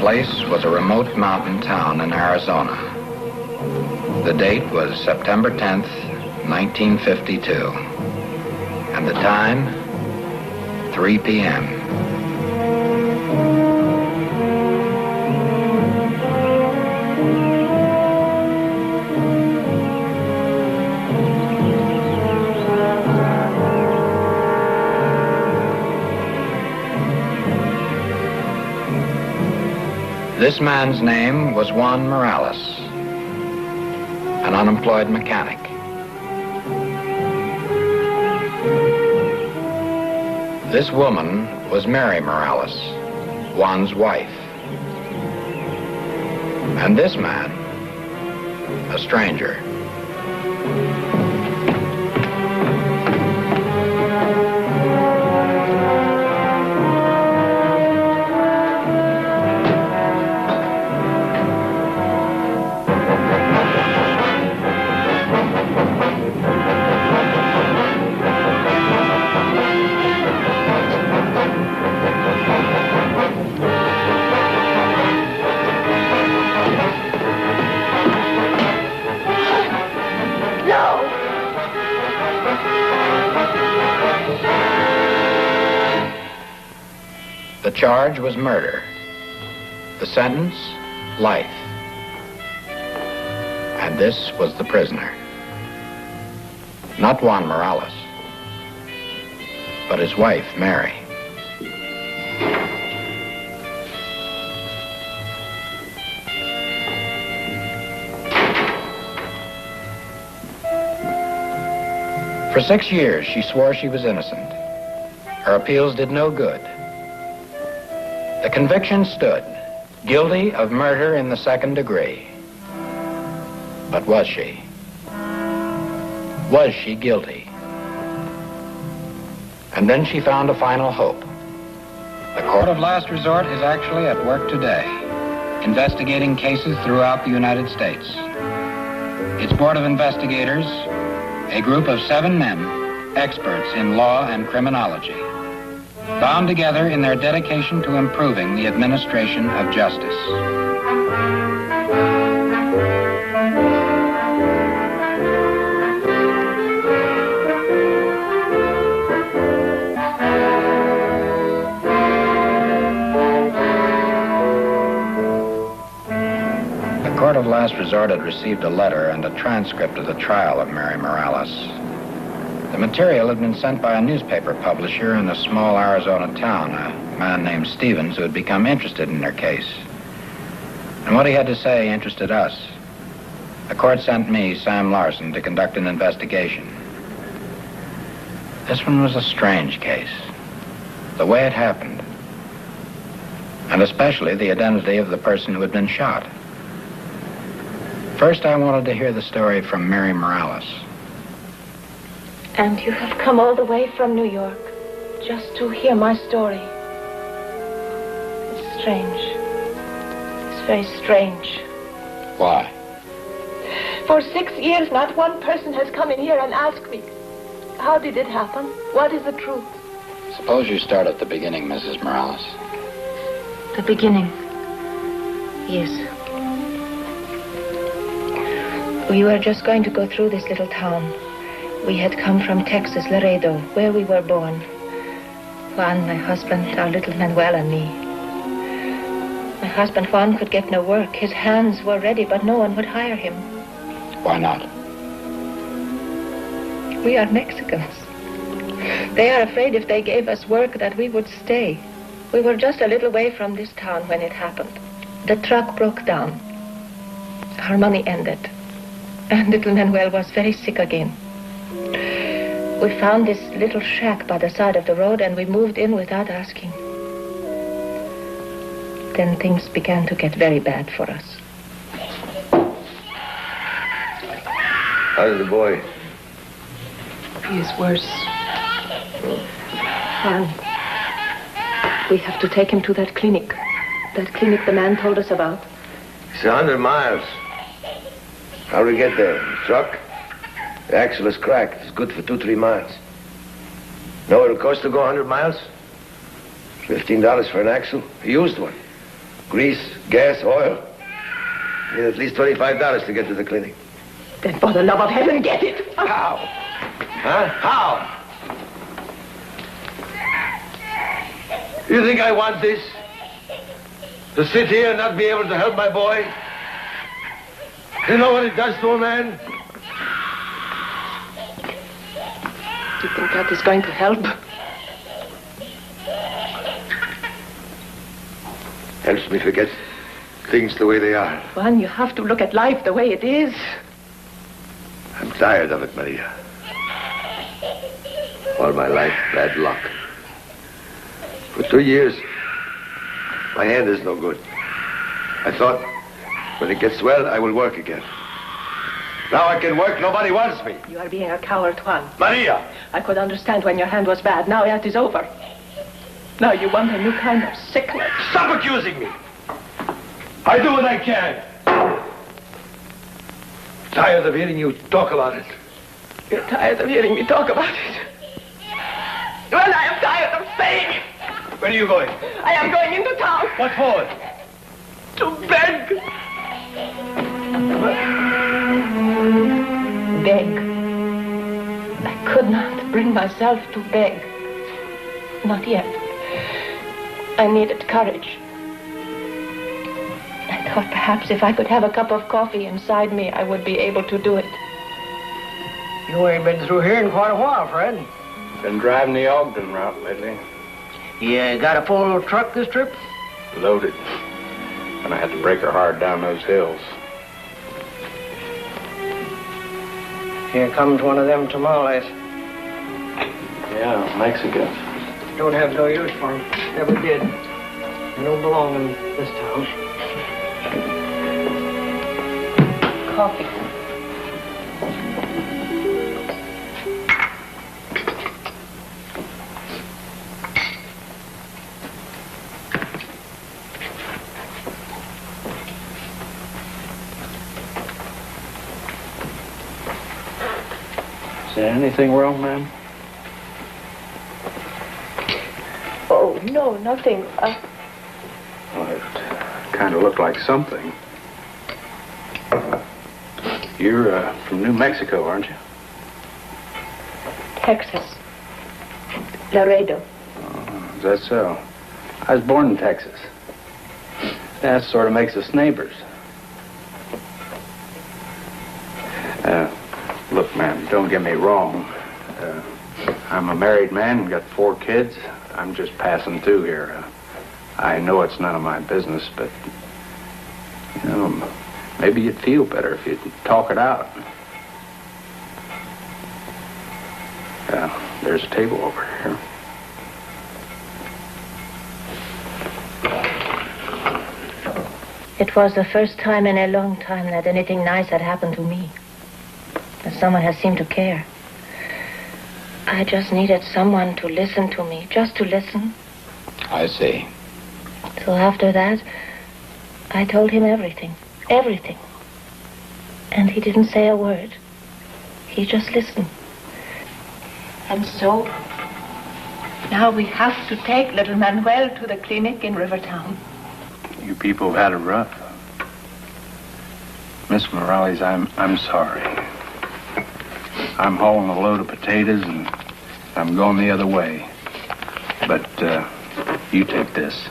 place was a remote mountain town in Arizona. The date was September 10th, 1952. And the time, 3 p.m. This man's name was Juan Morales, an unemployed mechanic. This woman was Mary Morales, Juan's wife. And this man, a stranger. The charge was murder. The sentence, life. And this was the prisoner. Not Juan Morales, but his wife, Mary. For 6 years, she swore she was innocent. Her appeals did no good. The conviction stood, guilty of murder in the second degree. But was she? Was she guilty? And then she found a final hope. The court of last resort is actually at work today, investigating cases throughout the United States. Its board of investigators, a group of 7 men, experts in law and criminology, bound together in their dedication to improving the administration of justice. The court of last resort had received a letter and a transcript of the trial of Mary Morales. The material had been sent by a newspaper publisher in a small Arizona town, a man named Stevens, who had become interested in their case. And what he had to say interested us. The court sent me, Sam Larson, to conduct an investigation. This one was a strange case. The way it happened. And especially the identity of the person who had been shot. First, I wanted to hear the story from Mary Morales. And you have come all the way from New York just to hear my story. It's strange. It's very strange. Why? For 6 years, not one person has come in here and asked me, how did it happen? What is the truth? Suppose you start at the beginning, Mrs. Morales. The beginning. Yes. We were just going to go through this little town. We had come from Texas, Laredo, where we were born. Juan, my husband, our little Manuel, and me. My husband, Juan, could get no work. His hands were ready, but no one would hire him. Why not? We are Mexicans. They are afraid if they gave us work that we would stay. We were just a little way from this town when it happened. The truck broke down. Our money ended. And little Manuel was very sick again. We found this little shack by the side of the road, and we moved in without asking. Then things began to get very bad for us. How's the boy? He is worse. Juan, we have to take him to that clinic. That clinic the man told us about. It's 100 miles. How do we get there? Truck? The axle is cracked. It's good for 2-3 miles. Know what it costs to go 100 miles? $15 for an axle. A used one. Grease, gas, oil. Need at least $25 to get to the clinic. Then for the love of heaven, get it. How? Huh? How? You think I want this? To sit here and not be able to help my boy? You know what it does to a man? Do you think that is going to help? Helps me forget things the way they are. Juan, you have to look at life the way it is. I'm tired of it, Maria. All my life, bad luck. For 2 years, my hand is no good. I thought, when it gets well, I will work again. Now I can work, nobody wants me. You are being a coward, Juan. Maria! I could understand when your hand was bad. Now that is over. Now you want a new kind of sickness. Stop accusing me! I do what I can. Tired of hearing you talk about it. You're tired of hearing me talk about it. Well, I am tired of saying it. Where are you going? I am going into town. What for? To beg. Beg. I could not bring myself to beg. Not yet. I needed courage. I thought perhaps if I could have a cup of coffee inside me, I would be able to do it. You ain't been through here in quite a while, Fred. Been driving the Ogden route lately. You got a full truck this trip? Loaded. And I had to break her hard down those hills. Here comes one of them tamales. Yeah, Mexicans. Don't have no use for them. Never did. They don't belong in this town. Coffee. Is there anything wrong, ma'am? Oh, no, nothing. Well, it kind of looked like something. You're from New Mexico, aren't you? Texas. Laredo. Oh, is that so? I was born in Texas. That sort of makes us neighbors. Look, ma'am, don't get me wrong. I'm a married man and got 4 kids. I'm just passing through here. I know it's none of my business, but, you know, maybe you'd feel better if you'd talk it out. There's a table over here. It was the first time in a long time that anything nice had happened to me. That someone has seemed to care. I just needed someone to listen to me, just to listen. I see. So after that, I told him everything. Everything. And he didn't say a word. He just listened. And so, now we have to take little Manuel to the clinic in Rivertown. You people have had it rough. Miss Morales, I'm sorry. I'm hauling a load of potatoes and I'm going the other way. But you take this.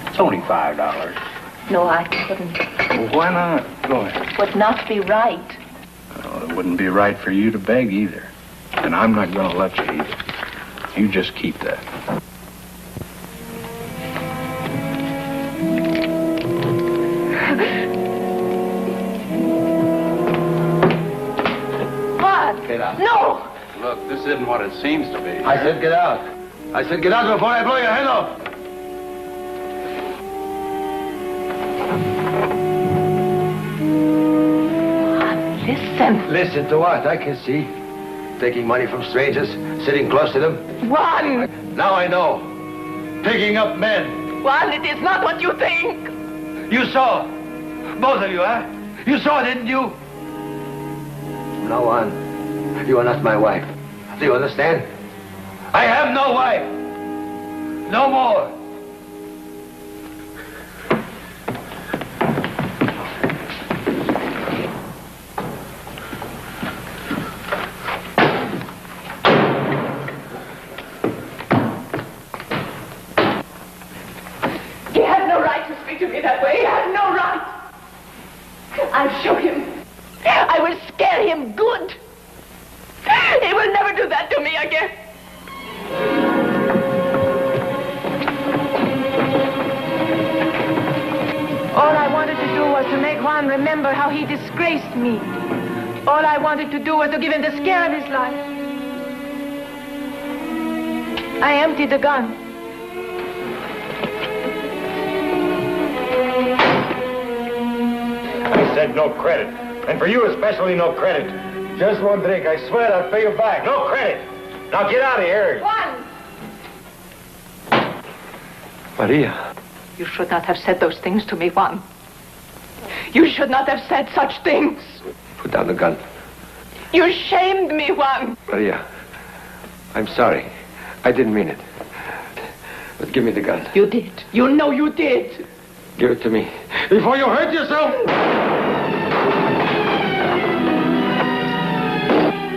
It's only $5. No, I couldn't. Well, why not? Go ahead. It would not be right. Well, it wouldn't be right for you to beg either. And I'm not going to let you either. You just keep that. What? Get out. No! Look, this isn't what it seems to be. I said get out. I said get out before I blow your head off. Listen. Listen to what? I can see. Taking money from strangers, sitting close to them. Juan! Now I know. Picking up men. Juan, it is not what you think. You saw. Both of you, huh? You saw, didn't you? From now on, you are not my wife. Do you understand? I have no wife. No more. speak to me that way. He has no right. I'll show him. I will scare him good. He will never do that to me again. All I wanted to do was to make Juan remember how he disgraced me. All I wanted to do was to give him the scare of his life. I emptied the gun. I said no credit. And for you especially, no credit. Just one drink. I swear I'll pay you back. No credit. Now get out of here. Juan! Maria. You should not have said those things to me, Juan. You should not have said such things. Put down the gun. You shamed me, Juan. Maria, I'm sorry. I didn't mean it. But give me the gun. You did. You know you did. Give it to me. Before you hurt yourself!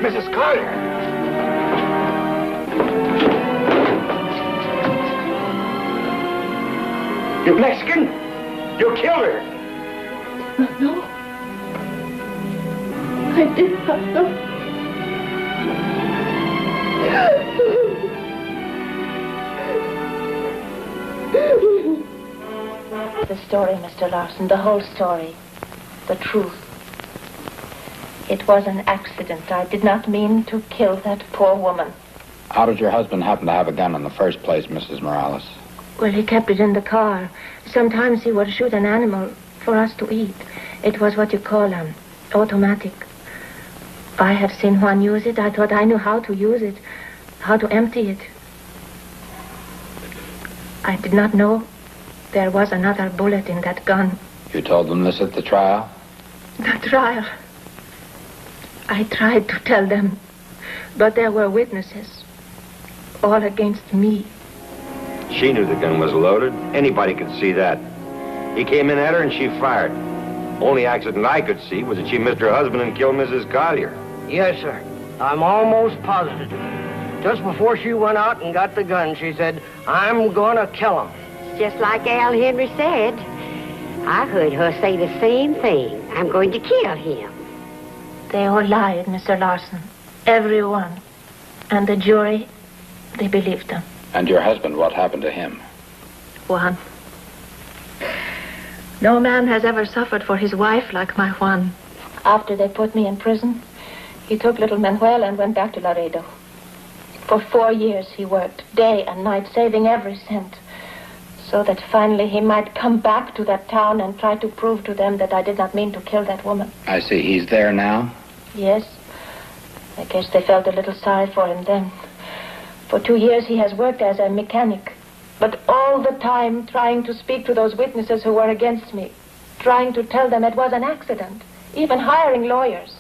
Mrs. Carter! You Mexican? You killed her. No. I did not know. The story, Mr. Larson, the whole story. The truth. It was an accident. I did not mean to kill that poor woman. How did your husband happen to have a gun in the first place, Mrs. Morales? Well, he kept it in the car. Sometimes he would shoot an animal for us to eat. It was what you call automatic. I have seen Juan use it. I thought I knew how to use it, how to empty it. I did not know there was another bullet in that gun. You told them this at the trial? The trial. I tried to tell them, but there were witnesses, all against me. She knew the gun was loaded. Anybody could see that. He came in at her and she fired. Only accident I could see was that she missed her husband and killed Mrs. Collier. Yes, sir. I'm almost positive. Just before she went out and got the gun, she said, "I'm gonna kill him." Just like Al Henry said. I heard her say the same thing. I'm going to kill him. They all lied, Mr. Larson. Everyone. And the jury, they believed them. And your husband, what happened to him? Juan. No man has ever suffered for his wife like my Juan. After they put me in prison, he took little Manuel and went back to Laredo. For 4 years he worked, day and night, saving every cent, so that finally he might come back to that town and try to prove to them that I did not mean to kill that woman. I see. He's there now? Yes. I guess they felt a little sorry for him then. For 2 years he has worked as a mechanic, but all the time trying to speak to those witnesses who were against me, trying to tell them it was an accident, even hiring lawyers.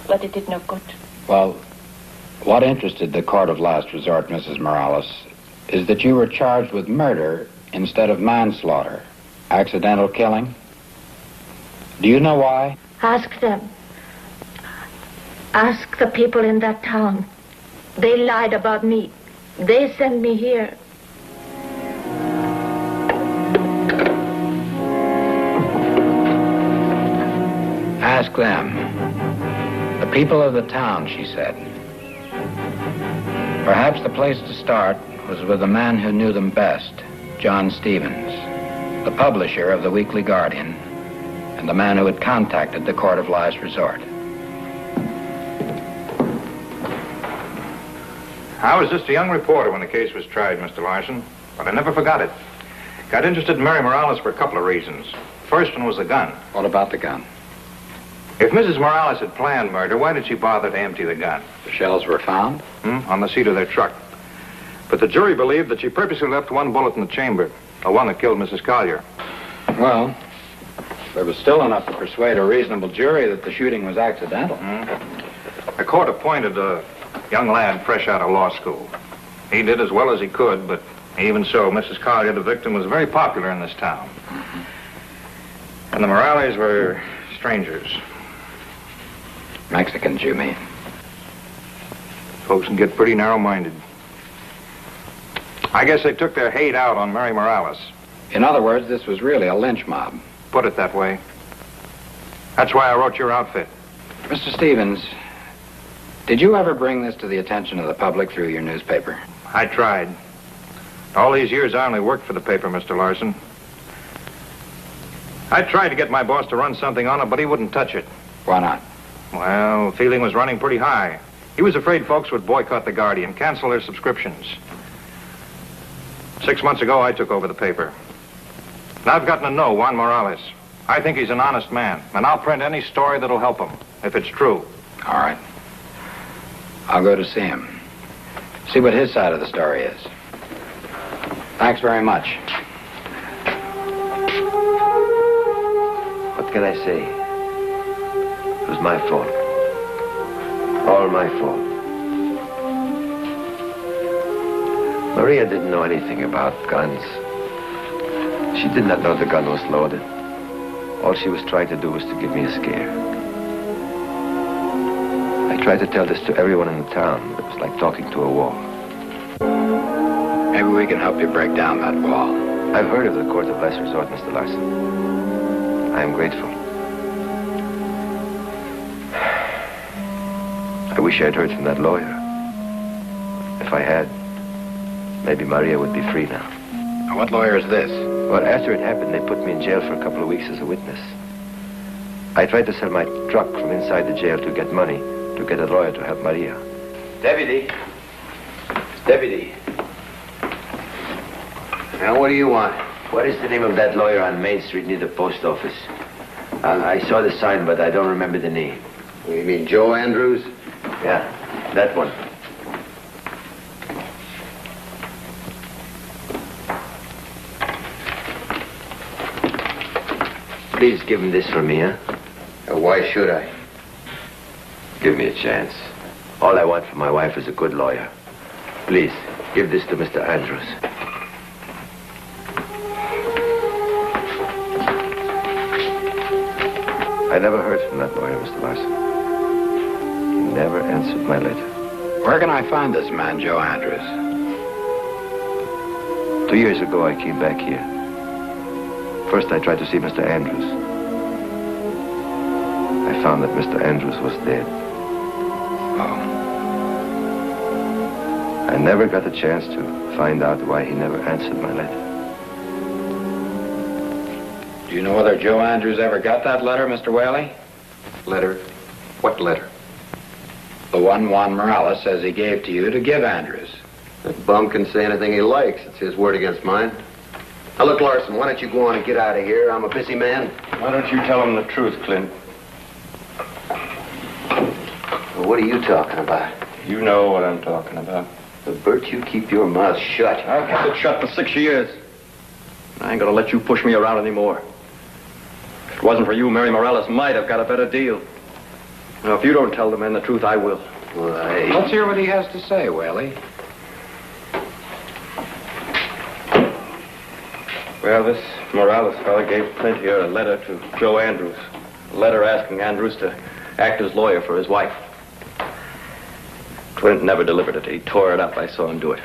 But it did no good. Well, what interested the court of last resort, Mrs. Morales, is that you were charged with murder instead of manslaughter, accidental killing. Do you know why? Ask them. Ask the people in that town. They lied about me. They sent me here. Ask them. The people of the town, she said. Perhaps the place to start was with the man who knew them best, John Stevens, the publisher of the Weekly Guardian, and the man who had contacted the court of last resort. I was just a young reporter when the case was tried, Mr. Larson, but I never forgot it. Got interested in Mary Morales for a couple of reasons. First one was the gun. What about the gun? If Mrs. Morales had planned murder, why did she bother to empty the gun? The shells were found? On the seat of their truck. But the jury believed that she purposely left one bullet in the chamber, the one that killed Mrs. Collier. Well, there was still enough to persuade a reasonable jury that the shooting was accidental. The court appointed a young lad fresh out of law school. He did as well as he could, but even so, Mrs. Collier, the victim, was very popular in this town. And the Morales were strangers. Mexicans, you mean? Folks can get pretty narrow-minded. I guess they took their hate out on Mary Morales. In other words, this was really a lynch mob. Put it that way. That's why I wrote your outfit. Mr. Stevens, did you ever bring this to the attention of the public through your newspaper? I tried. All these years, I only worked for the paper, Mr. Larson. I tried to get my boss to run something on it, but he wouldn't touch it. Why not? Well, the feeling was running pretty high. He was afraid folks would boycott the Guardian, cancel their subscriptions. 6 months ago, I took over the paper. And I've gotten to know Juan Morales. I think he's an honest man, and I'll print any story that'll help him, if it's true. All right. I'll go to see him. See what his side of the story is. Thanks very much. What can I say? It was my fault. All my fault. Maria didn't know anything about guns. She did not know the gun was loaded. All she was trying to do was to give me a scare. I tried to tell this to everyone in the town, but it was like talking to a wall. Maybe we can help you break down that wall. I've heard of the court of last resort, Mr. Larson. I am grateful. I wish I had heard from that lawyer. If I had, maybe Maria would be free now. Now, what lawyer is this? Well, after it happened, they put me in jail for a couple of weeks as a witness. I tried to sell my truck from inside the jail to get money, to get a lawyer to help Maria. Deputy. Deputy. Now, what do you want? What is the name of that lawyer on Main Street near the post office? I saw the sign, but I don't remember the name. You mean Joe Andrews? Yeah, that one. Please give him this for me, huh? Why should I? Give me a chance. All I want for my wife is a good lawyer. Please, give this to Mr. Andrews. I never heard from that lawyer, Mr. Larson. He never answered my letter. Where can I find this man, Joe Andrews? 2 years ago, I came back here. First, I tried to see Mr. Andrews. I found that Mr. Andrews was dead. Oh. I never got a chance to find out why he never answered my letter. Do you know whether Joe Andrews ever got that letter, Mr. Whaley? Letter? What letter? The one Juan Morales says he gave to you to give Andrews. That bum can say anything he likes. It's his word against mine. Now, look, Larson, why don't you go on and get out of here? I'm a busy man. Why don't you tell him the truth, Clint? Well, what are you talking about? You know what I'm talking about. But, Bert, you keep your mouth shut. I've kept it shut for 6 years. I ain't gonna let you push me around anymore. If it wasn't for you, Mary Morales might have got a better deal. Now, if you don't tell the men the truth, I will. Well, Let's hear what he has to say, Whaley. Well, this Morales fella gave Clint here a letter to Joe Andrews. A letter asking Andrews to act as lawyer for his wife. Clint never delivered it. He tore it up. I saw him do it.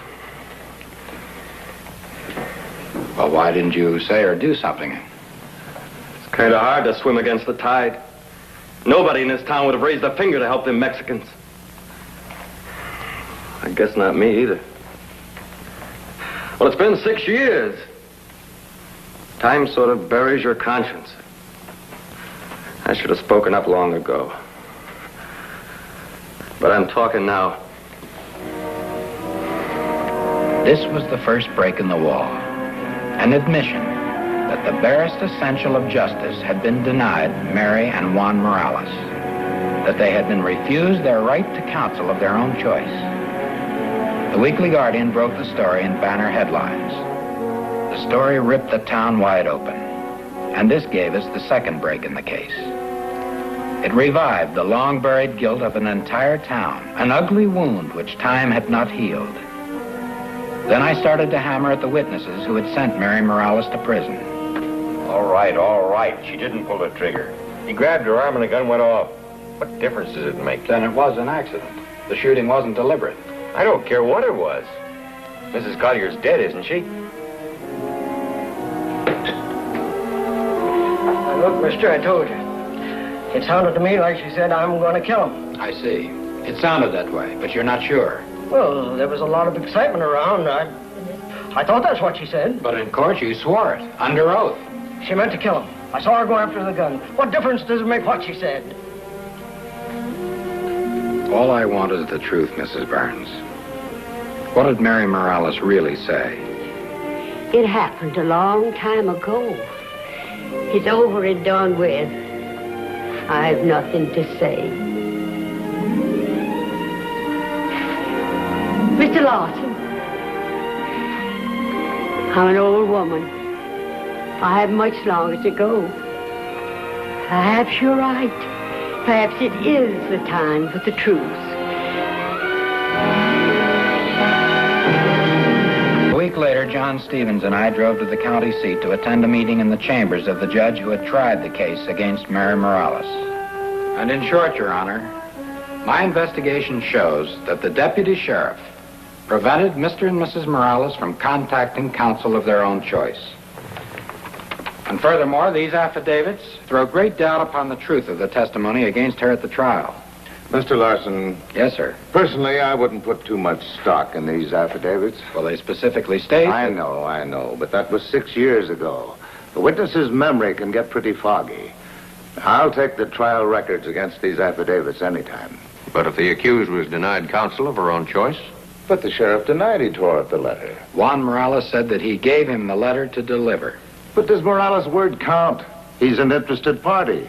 Well, why didn't you say or do something? It's kind of hard to swim against the tide. Nobody in this town would have raised a finger to help them Mexicans. I guess not me either. Well, it's been 6 years. Time sort of buries your conscience. I should have spoken up long ago. But I'm talking now. This was the first break in the wall. An admission that the barest essential of justice had been denied Mary and Juan Morales. That they had been refused their right to counsel of their own choice. The Weekly Guardian broke the story in banner headlines. The story ripped the town wide open. And this gave us the second break in the case. It revived the long-buried guilt of an entire town, an ugly wound which time had not healed. Then I started to hammer at the witnesses who had sent Mary Morales to prison. All right. She didn't pull the trigger. He grabbed her arm and the gun went off. What difference does it make? Then it was an accident. The shooting wasn't deliberate. I don't care what it was. Mrs. Collier's dead, isn't she? Look, mister, I told you. It sounded to me like she said, I'm going to kill him. I see. It sounded that way, but you're not sure. Well, there was a lot of excitement around. I thought that's what she said. But in court, you swore it, under oath. She meant to kill him. I saw her go after the gun. What difference does it make what she said? All I want is the truth, Mrs. Burns. What did Mary Morales really say? It happened a long time ago. It's over and done with. I have nothing to say. Mr. Lawson, I'm an old woman. I have much longer to go. Perhaps you're right. Perhaps it is the time for the truth. A week later, John Stevens and I drove to the county seat to attend a meeting in the chambers of the judge who had tried the case against Mary Morales. And in short, Your Honor, my investigation shows that the deputy sheriff prevented Mr. and Mrs. Morales from contacting counsel of their own choice. And furthermore, these affidavits throw great doubt upon the truth of the testimony against her at the trial. Mr. Larson. Yes, sir. Personally, I wouldn't put too much stock in these affidavits. Well, they specifically state... I know, but that was 6 years ago. The witness's memory can get pretty foggy. I'll take the trial records against these affidavits anytime. But if the accused was denied counsel of her own choice? But the sheriff denied he tore up the letter. Juan Morales said that he gave him the letter to deliver. But does Morales' word count? He's an interested party.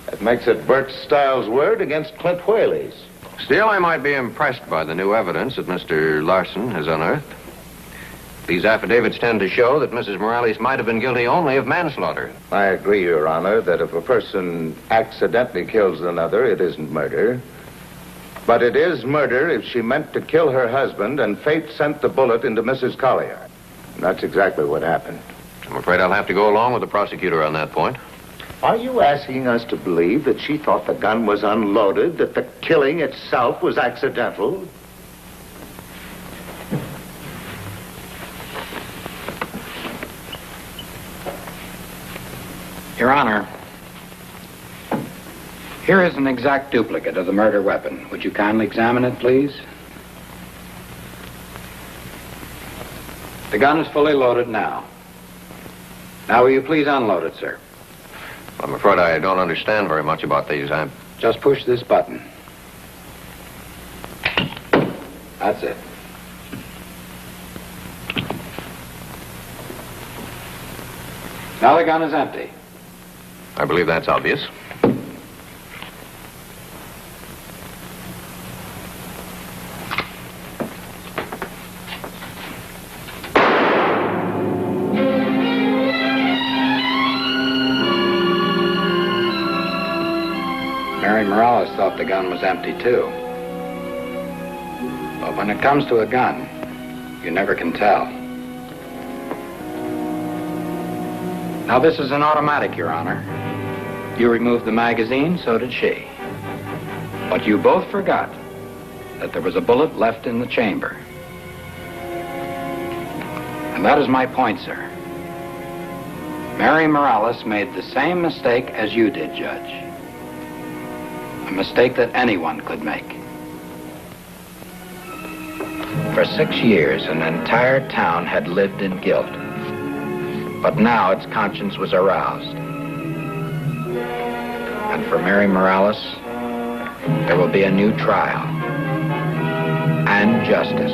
That makes it Bert Stiles' word against Clint Whaley's. Still, I might be impressed by the new evidence that Mr. Larson has unearthed. These affidavits tend to show that Mrs. Morales might have been guilty only of manslaughter. I agree, Your Honor, that if a person accidentally kills another, it isn't murder. But it is murder if she meant to kill her husband and fate sent the bullet into Mrs. Collier. And that's exactly what happened. I'm afraid I'll have to go along with the prosecutor on that point. Are you asking us to believe that she thought the gun was unloaded, that the killing itself was accidental? Your Honor, here is an exact duplicate of the murder weapon. Would you kindly examine it, please? The gun is fully loaded now. Now, will you please unload it, sir? I'm afraid I don't understand very much about these. Just push this button. That's it. Now the gun is empty. I believe that's obvious. Mary Morales thought the gun was empty, too. But when it comes to a gun, you never can tell. Now, this is an automatic, Your Honor. You removed the magazine, so did she. But you both forgot that there was a bullet left in the chamber. And that is my point, sir. Mary Morales made the same mistake as you did, Judge. A mistake that anyone could make. For 6 years, an entire town had lived in guilt. But now its conscience was aroused. And for Mary Morales, there will be a new trial and justice.